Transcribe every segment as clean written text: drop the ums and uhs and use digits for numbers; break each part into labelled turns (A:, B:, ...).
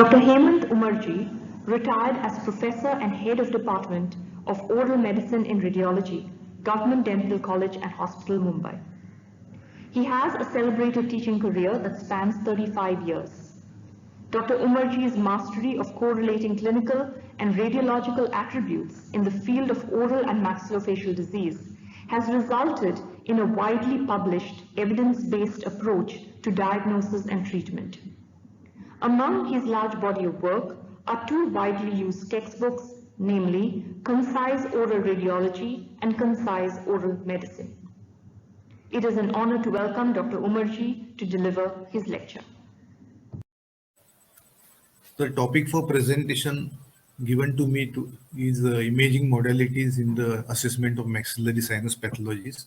A: Dr. Hemant Umarji retired as Professor and Head of Department of Oral Medicine in Radiology, Government Dental College and Hospital, Mumbai. He has a celebrated teaching career that spans 35 years. Dr. Umarji's mastery of correlating clinical and radiological attributes in the field of oral and maxillofacial disease has resulted in a widely published evidence-based approach to diagnosis and treatment. Among his large body of work are two widely used textbooks, namely Concise Oral Radiology and Concise Oral Medicine. It is an honor to welcome Dr. Umarji to deliver his lecture.
B: The topic for presentation given to me is imaging modalities in the assessment of maxillary sinus pathologies.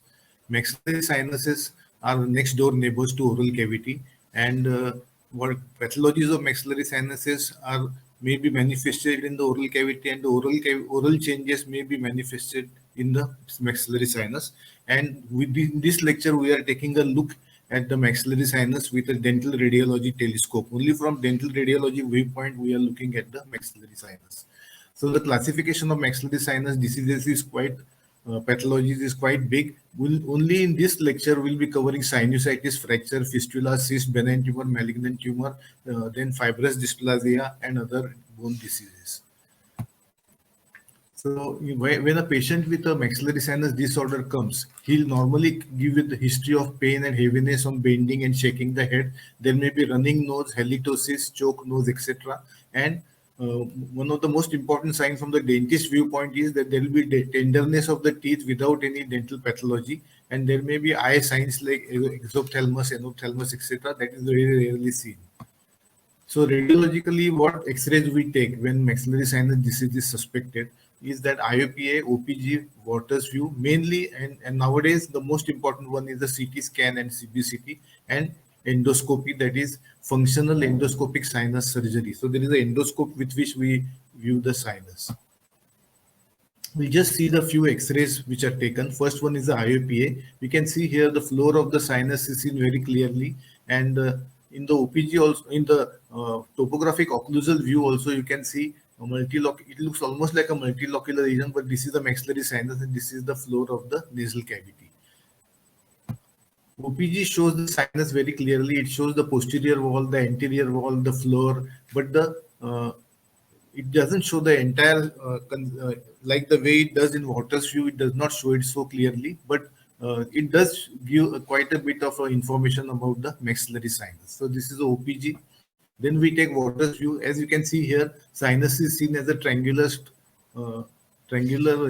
B: Maxillary sinuses are next door neighbors to oral cavity, and what pathologies of maxillary sinuses are may be manifested in the oral cavity, and the oral changes may be manifested in the maxillary sinus. And within this lecture, we are taking a look at the maxillary sinus with a dental radiology telescope. Only from dental radiology viewpoint, we are looking at the maxillary sinus. So the classification of maxillary sinus diseases is quite, pathologies is quite big. Only in this lecture, we'll be covering sinusitis, fracture, fistula, cyst, benign tumor, malignant tumor, then fibrous dysplasia, and other bone diseases. So when a patient with a maxillary sinus disorder comes, he'll normally give it the history of pain and heaviness on bending and shaking the head. There may be running nose, halitosis, choke nose, etc. And one of the most important signs from the dentist viewpoint is that there will be tenderness of the teeth without any dental pathology, and there may be eye signs like exophthalmos, enophthalmos, etc. That is very rarely seen. So radiologically, what X-rays we take when maxillary sinus disease is suspected is that IOPA, OPG, Waters view mainly, and nowadays the most important one is the CT scan and CBCT, and endoscopy, that is functional endoscopic sinus surgery. So there is an endoscope with which we view the sinus. We'll just see the few X-rays which are taken. First one is the IOPA. We can see here the floor of the sinus is seen very clearly, and in the OPG also, in the topographic occlusal view also, you can see it looks almost like a multilocular region, but this is the maxillary sinus and this is the floor of the nasal cavity. OPG shows the sinus very clearly. It shows the posterior wall, the anterior wall, the floor, but it doesn't show the entire, like the way it does in Waters view. It does not show it so clearly, but it does give quite a bit of information about the maxillary sinus. So this is the OPG. Then we take Waters view. As you can see here, sinus is seen as a triangular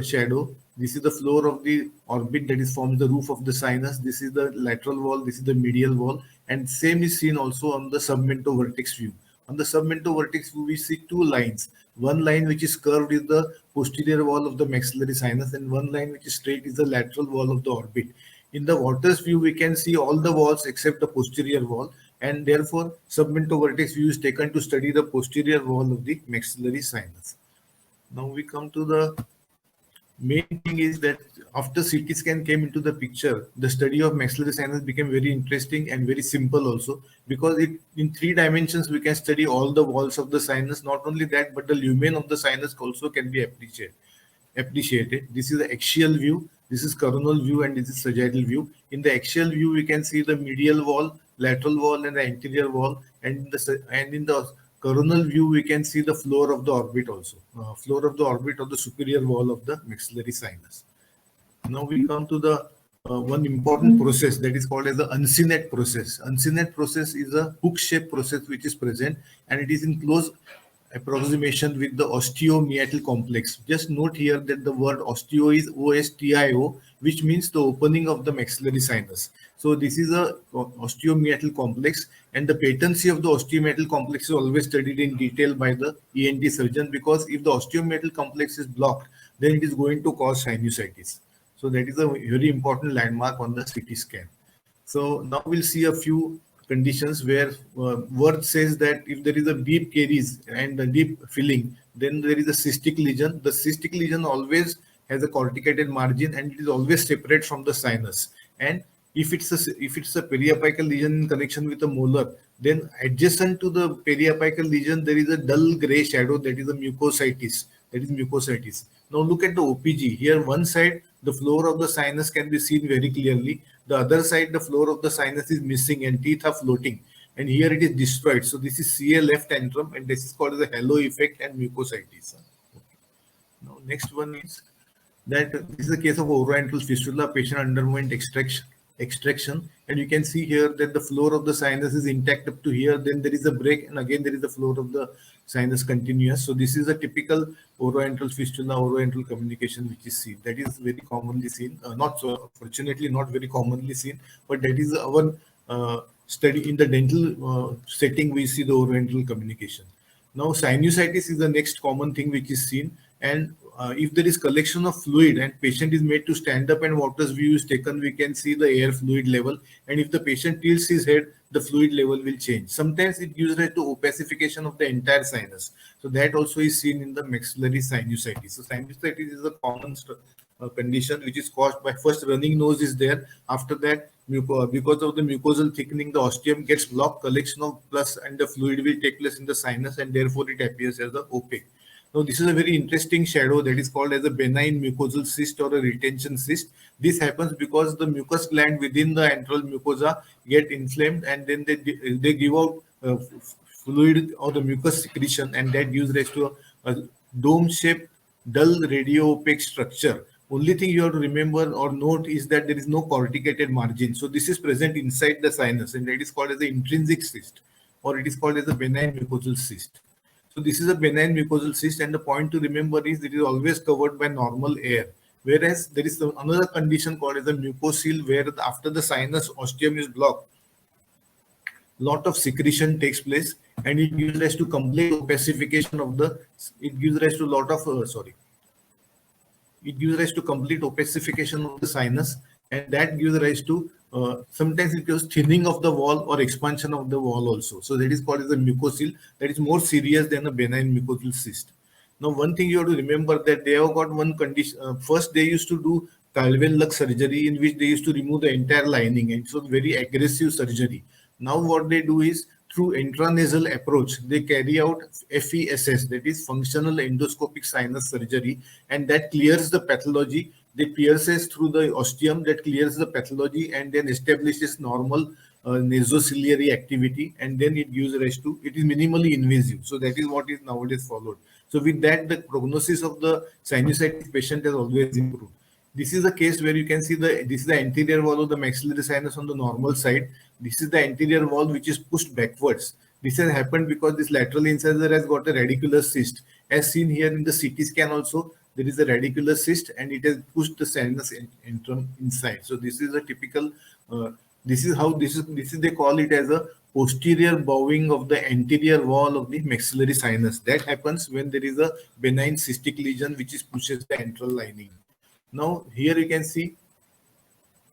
B: shadow. This is the floor of the orbit that is forms the roof of the sinus. This is the lateral wall. This is the medial wall, and same is seen also on the submentovertex view. On the submentovertex view, we see two lines. One line which is curved is the posterior wall of the maxillary sinus, and one line which is straight is the lateral wall of the orbit. In the Waters view, we can see all the walls except the posterior wall, and therefore submentovertex view is taken to study the posterior wall of the maxillary sinus. Now we come to the main thing is that after CT scan came into the picture, the study of maxillary sinus became very interesting and very simple also, because in 3 dimensions we can study all the walls of the sinus. Not only that, but the lumen of the sinus also can be appreciated. This is the axial view, this is coronal view, and this is sagittal view. In the axial view, we can see the medial wall, lateral wall, and the anterior wall, and in the coronal view, we can see the floor of the orbit also, floor of the orbit of the superior wall of the maxillary sinus. Now we come to the one important process that is called as the uncinate process. Uncinate process is a hook-shaped process which is present, and it is in close approximation with the osteomeatal complex. Just note here that the word osteo is O-S-T-I-O, which means the opening of the maxillary sinus. So this is a osteomeatal complex, and the patency of the osteomeatal complex is always studied in detail by the ENT surgeon, because if the osteomeatal complex is blocked, then it is going to cause sinusitis. So that is a very important landmark on the CT scan. So now we'll see a few conditions where word says that if there is a deep caries and a deep filling, then there is a cystic lesion. The cystic lesion always has a corticated margin, and it is always separate from the sinus. And If it's a periapical lesion in connection with a molar, then adjacent to the periapical lesion there is a dull gray shadow, that is a mucositis. That is mucositis. Now look at the OPG. Here one side the floor of the sinus can be seen very clearly. The other side the floor of the sinus is missing and teeth are floating. And here it is destroyed. So this is CA left antrum, and this is called the halo effect and mucositis. Now next one is that this is a case of orodental fistula. Patient underwent extraction, and you can see here that the floor of the sinus is intact up to here. Then there is a break, and again there is the floor of the sinus continuous. So this is a typical orodental fistula, orodental communication which is seen. That is very commonly seen. Not so, fortunately, not very commonly seen, but that is our study in the dental setting. We see the orodental communication. Now sinusitis is the next common thing which is seen, and if there is collection of fluid and patient is made to stand up and water's view is taken, we can see the air fluid level, and if the patient tilts his head, the fluid level will change. Sometimes it gives rise to opacification of the entire sinus. So that also is seen in the maxillary sinusitis. So sinusitis is a common condition which is caused by, first, running nose is there. After that, because of the mucosal thickening, the ostium gets blocked, collection of pus and the fluid will take place in the sinus, and therefore it appears as a opaque. Now this is a very interesting shadow that is called as a benign mucosal cyst or a retention cyst. This happens because the mucus gland within the antral mucosa get inflamed, and then they give out fluid or the mucus secretion, and that gives rise to a dome-shaped, dull radio-opaque structure. Only thing you have to remember or note is that there is no corticated margin. So this is present inside the sinus, and that is called as the intrinsic cyst, or it is called as a benign mucosal cyst. So this is a benign mucosal cyst, and the point to remember is it is always covered by normal air. Whereas there is another condition called as a mucocele, where after the sinus ostium is blocked, lot of secretion takes place, and it gives rise to complete opacification of the. It gives rise to lot of It gives rise to complete opacification of the sinus, and that gives rise to sometimes it gives thinning of the wall or expansion of the wall also. So that is called as a mucocele. That is more serious than a benign mucosal cyst. Now one thing you have to remember that they have got one condition. First they used to do Calvin-Luck surgery, in which they used to remove the entire lining, and so very aggressive surgery. Now what they do is, through intranasal approach, they carry out FESS, that is functional endoscopic sinus surgery, and that clears the pathology. They pierces through the ostium, that clears the pathology, and then establishes normal nasociliary activity, and then it gives rise to, it is minimally invasive. So that is what is nowadays followed. So with that, the prognosis of the sinusitis patient has always improved. This is a case where you can see this is the anterior wall of the maxillary sinus on the normal side. This is the anterior wall which is pushed backwards. This has happened because this lateral incisor has got a radicular cyst. As seen here in the CT scan also, there is a radicular cyst, and it has pushed the sinus antrum inside. So this is a typical, this is they call it as a posterior bowing of the anterior wall of the maxillary sinus. That happens when there is a benign cystic lesion which pushes the antral lining. Now here you can see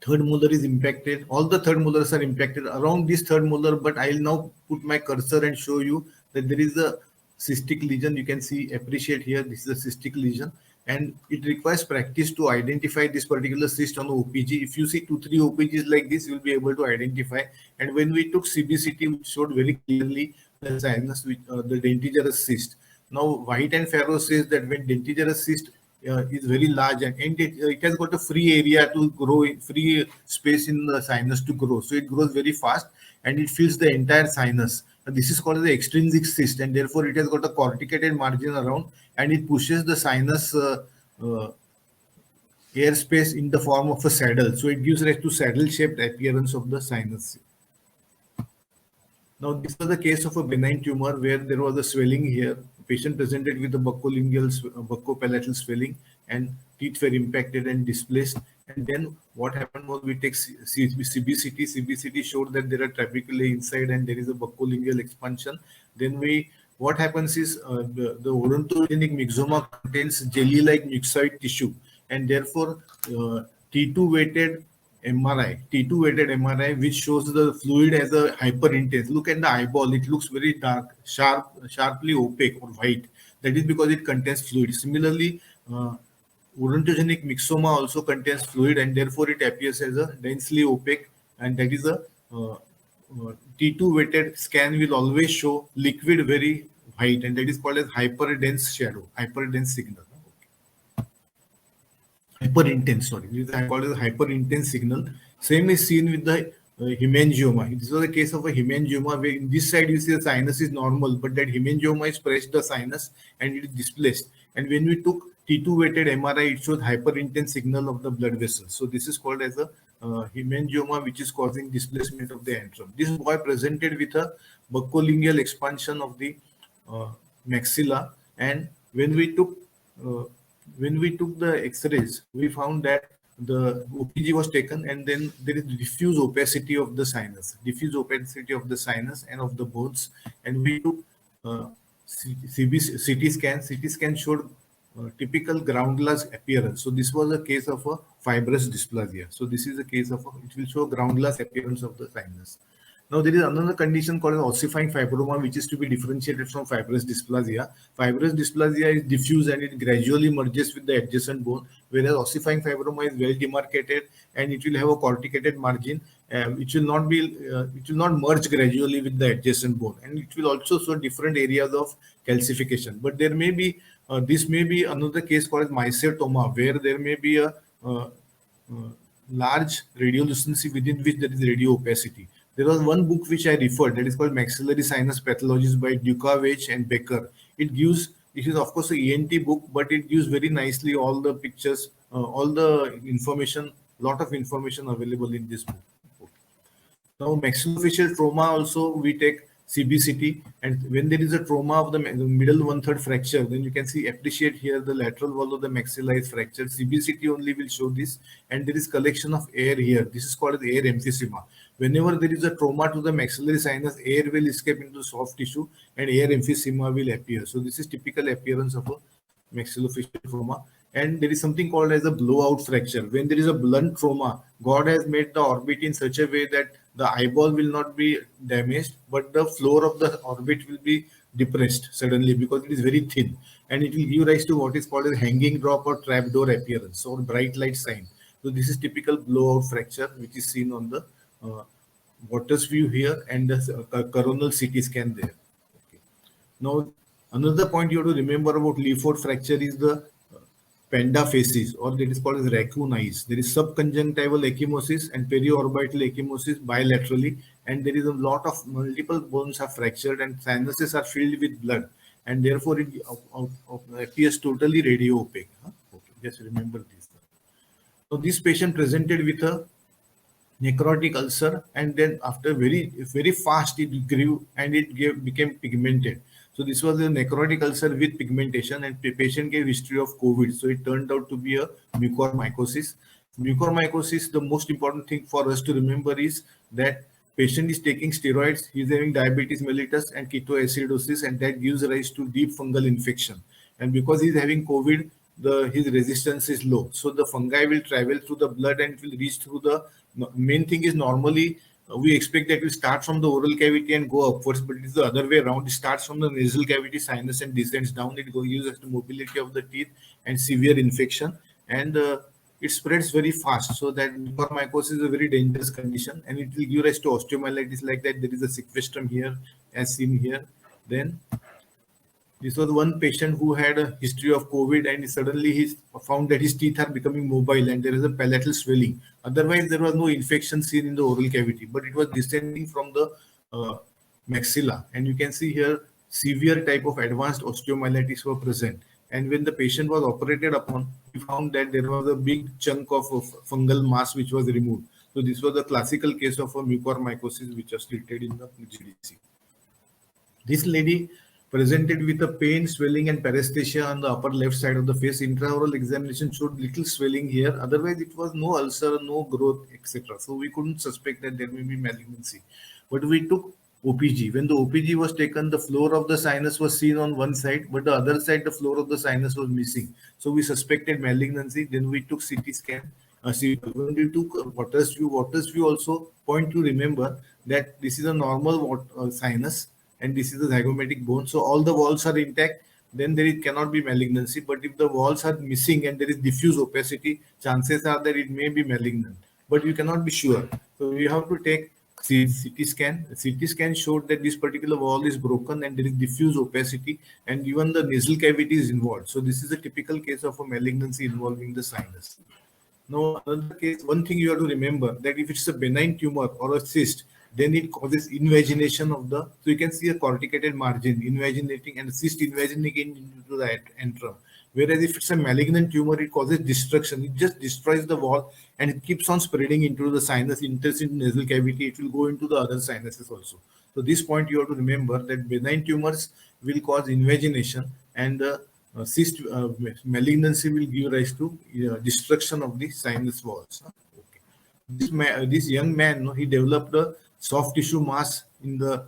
B: third molar is impacted. All the third molars are impacted around this third molar, but I'll now put my cursor and show you that there is a cystic lesion. You can see, appreciate here, this is a cystic lesion, and it requires practice to identify this particular cyst on the OPG. If you see 2-3 OPGs like this, you'll be able to identify. And when we took CBCT, we showed very clearly the sinus with the dentigerous cyst. Now White and Farrow says that when dentigerous cyst is very large, and it has got a free area to grow, free space in the sinus to grow. So it grows very fast and it fills the entire sinus. This is called the extrinsic cyst, and therefore it has got a corticated margin around, and it pushes the sinus airspace in the form of a saddle. So it gives rise to saddle-shaped appearance of the sinus. Now, this was the case of a benign tumor where there was a swelling here. The patient presented with a buccopalatal swelling, and teeth were impacted and displaced. And then what happened was, we take CBCT. CBCT showed that there are trabeculae inside and there is a buccolingual expansion. Then what happens is the odontogenic myxoma contains jelly-like myxoid tissue, and therefore T2 weighted MRI, which shows the fluid as a hyper intense. Look at the eyeball; it looks very dark, sharply opaque or white. That is because it contains fluid. Similarly, odontogenic myxoma also contains fluid, and therefore it appears as a densely opaque and that is a T2 weighted scan will always show liquid very white, and that is called as hyperdense shadow, hyperdense signal. Hyper intense, sorry, this is called as hyper intense signal. Same is seen with the hemangioma. This was a case of a hemangioma where in this side you see the sinus is normal, but that hemangioma is pressed the sinus and it is displaced. And when we took T2 weighted MRI, it showed hyper intense signal of the blood vessels. So this is called as a hemangioma, which is causing displacement of the antrum. This boy presented with a buccolingual expansion of the maxilla, and when we took the X-rays, we found that the OPG was taken, and then there is diffuse opacity of the sinus, and of the bones. And we took CT scan. CT scan showed typical ground glass appearance. So this was a case of a fibrous dysplasia. So this is a case of it will show ground glass appearance of the sinus. Now there is another condition called ossifying fibroma, which is to be differentiated from fibrous dysplasia. Fibrous dysplasia is diffuse and it gradually merges with the adjacent bone, whereas ossifying fibroma is well demarcated and it will have a corticated margin. It will not merge gradually with the adjacent bone, and it will also show different areas of calcification. But there may be this may be another case called mycetoma, where there may be a large radiolucency within which there is radio opacity. There was one book which I referred that is called Maxillary Sinus Pathologies by Dukavich and Becker. It is of course a ENT book, but it gives very nicely all the pictures, all the information, lot of information available in this book. Now maxillofacial trauma also we take CBCT, and when there is a trauma of the middle 1/3 fracture, then you can appreciate here the lateral wall of the maxilla is fractured. CBCT only will show this, and there is collection of air here. This is called air emphysema. Whenever there is a trauma to the maxillary sinus, air will escape into soft tissue and air emphysema will appear. So this is typical appearance of a maxillofacial trauma. And there is something called as a blowout fracture. When there is a blunt trauma, God has made the orbit in such a way that the eyeball will not be damaged, but the floor of the orbit will be depressed suddenly because it is very thin, and it will give rise to what is called a hanging drop or trapdoor appearance or bright light sign. So this is typical blowout fracture, which is seen on the Waters view here and the coronal CT scan there. Okay. Now, another point you have to remember about Leaford fracture is the panda facies, or that is called as raccoon eyes. There is subconjunctival ecchymosis and periorbital ecchymosis bilaterally, and there is a lot of multiple bones are fractured and sinuses are filled with blood, and therefore it appears totally radio opaque. Okay, just remember this. So this patient presented with a necrotic ulcer, and then after very fast it grew and it became pigmented. So this was a necrotic ulcer with pigmentation, and the patient gave history of COVID. So it turned out to be a mucormycosis. Mucormycosis, the most important thing for us to remember is that patient is taking steroids, he is having diabetes mellitus and ketoacidosis, and that gives rise to deep fungal infection. And because he is having COVID, his resistance is low. So the fungi will travel through the blood and will reach through the main thing is normally we expect that it will start from the oral cavity and go upwards, but it is the other way around. It starts from the nasal cavity, sinus, and descends down. It uses the mobility of the teeth and severe infection, and it spreads very fast. So that mucormycosis is a very dangerous condition, and it will give rise to osteomyelitis like that. There is a sequestrum here, as seen here. Then this was one patient who had a history of COVID, and suddenly he found that his teeth are becoming mobile and there is a palatal swelling. Otherwise, there was no infection seen in the oral cavity, but it was descending from the maxilla. And you can see here severe type of advanced osteomyelitis were present. And when the patient was operated upon, we found that there was a big chunk of fungal mass which was removed. So this was a classical case of a mucormycosis which was treated in the GDC. This lady presented with a pain, swelling, and paresthesia on the upper left side of the face. Intraoral examination showed little swelling here. Otherwise, it was no ulcer, no growth, etc. So we couldn't suspect that there may be malignancy. But we took OPG. When the OPG was taken, the floor of the sinus was seen on one side, but the other side, the floor of the sinus was missing. So we suspected malignancy. Then we took CT scan. When we took Waters view also point to remember that this is a normal sinus, and this is the zygomatic bone. So all the walls are intact, then there cannot be malignancy. But if the walls are missing and there is diffuse opacity, chances are that it may be malignant. But you cannot be sure. So we have to take CT scan. CT scan showed that this particular wall is broken and there is diffuse opacity, and even the nasal cavity is involved. So this is a typical case of a malignancy involving the sinus. Now, another case, one thing you have to remember that if it's a benign tumor or a cyst, then it causes invagination of the, so you can see a corticated margin invaginating and cyst invaginating into the antrum. Whereas if it's a malignant tumor, it causes destruction. It just destroys the wall and it keeps on spreading into the sinus, enters into nasal cavity. It will go into the other sinuses also. So this point you have to remember that benign tumors will cause invagination, and the cyst malignancy will give rise to destruction of the sinus walls. Okay. This young man, he developed a soft tissue mass in the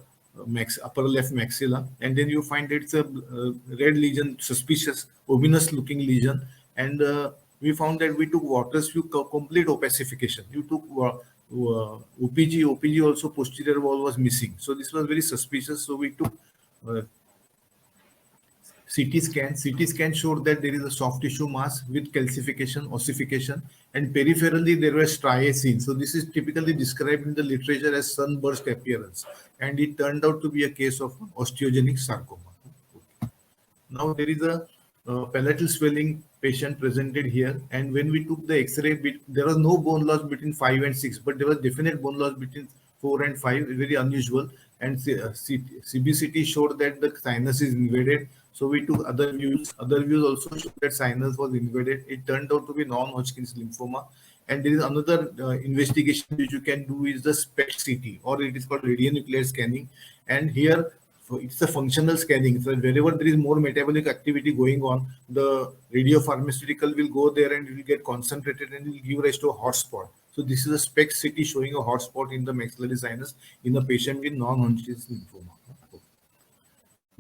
B: upper left maxilla, and then you find it's a red lesion, suspicious ominous looking lesion, and we found that we took waters, you complete opacification. You took OPG also posterior wall was missing, so this was very suspicious. So we took CT scan showed that there is a soft tissue mass with calcification, ossification, and peripherally there were striae seen. So this is typically described in the literature as sunburst appearance, and it turned out to be a case of osteogenic sarcoma. Now there is a palatal swelling patient presented here, and when we took the X-ray, there was no bone loss between 5 and 6, but there was definite bone loss between 4 and 5, very unusual, and CBCT showed that the sinus is invaded. So we took other views. Other views also showed that sinus was invaded. It turned out to be non-Hodgkin's lymphoma. And there is another investigation which you can do is the SPECT CT, or it is called radionuclide scanning. And here it's a functional scanning. So wherever there is more metabolic activity going on, the radiopharmaceutical will go there and it will get concentrated and will give rise to a hotspot. So this is a SPECT CT showing a hotspot in the maxillary sinus in a patient with non-Hodgkin's lymphoma.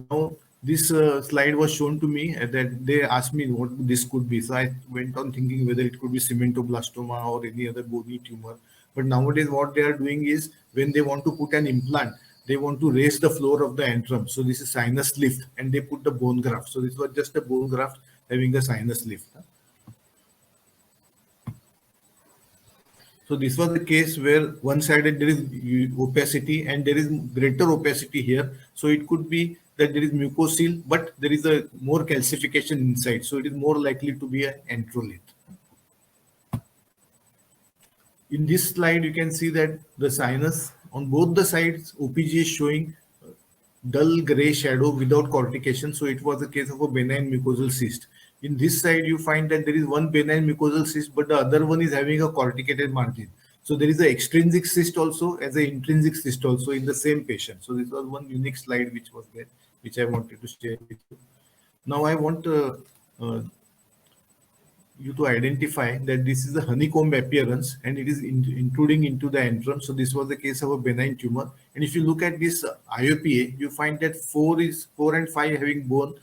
B: Now, this slide was shown to me that they asked me what this could be. So I went on thinking whether it could be cementoblastoma or any other bony tumor. But nowadays what they are doing is when they want to put an implant, they want to raise the floor of the antrum. So this is sinus lift, and they put the bone graft. So this was just a bone graft having a sinus lift. So this was the case where one sided there is opacity and there is greater opacity here. So it could be that there is mucocele, but there is a more calcification inside. So it is more likely to be an anthrolith. In this slide, you can see that the sinus on both the sides, OPG is showing dull gray shadow without cortication. So it was a case of a benign mucosal cyst. In this side, you find that there is one benign mucosal cyst, but the other one is having a corticated margin. So there is an extrinsic cyst also as an intrinsic cyst also in the same patient. So this was one unique slide which was there, which I wanted to share with you. Now I want you to identify that this is a honeycomb appearance and it is intruding into the antrum. So this was the case of a benign tumor. And if you look at this IOPA, you find that 4 and 5 having bone.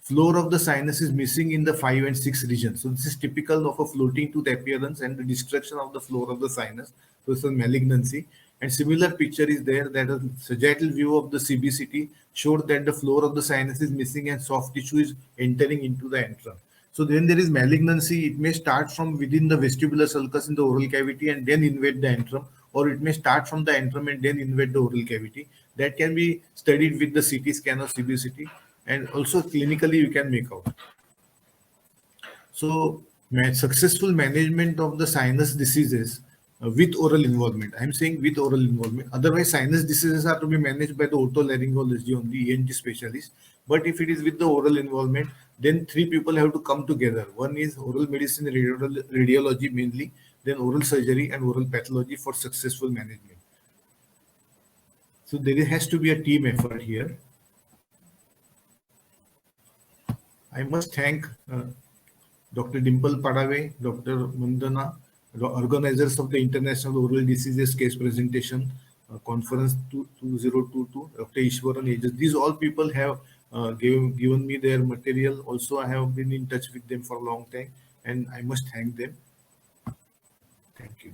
B: Floor of the sinus is missing in the 5 and 6 region. So this is typical of a floating tooth appearance and the destruction of the floor of the sinus. So it's a malignancy. And similar picture is there that a sagittal view of the CBCT showed that the floor of the sinus is missing and soft tissue is entering into the antrum. So when there is malignancy, it may start from within the vestibular sulcus in the oral cavity and then invade the antrum, or it may start from the antrum and then invade the oral cavity. That can be studied with the CT scan or CBCT, and also clinically you can make out. So successful management of the sinus diseases with oral involvement. I'm saying with oral involvement. Otherwise, sinus diseases are to be managed by the otolaryngology only, ENT specialist. But if it is with the oral involvement, then 3 people have to come together. One is oral medicine, radiology mainly, then oral surgery and oral pathology for successful management. So there has to be a team effort here. I must thank Dr. Dimple Padave, Dr. Mandana, the organizers of the International Oral Diseases Case Presentation Conference 2022, Dr. Ishwaran Ages. These all people have given me their material. Also, I have been in touch with them for a long time, and I must thank them. Thank you.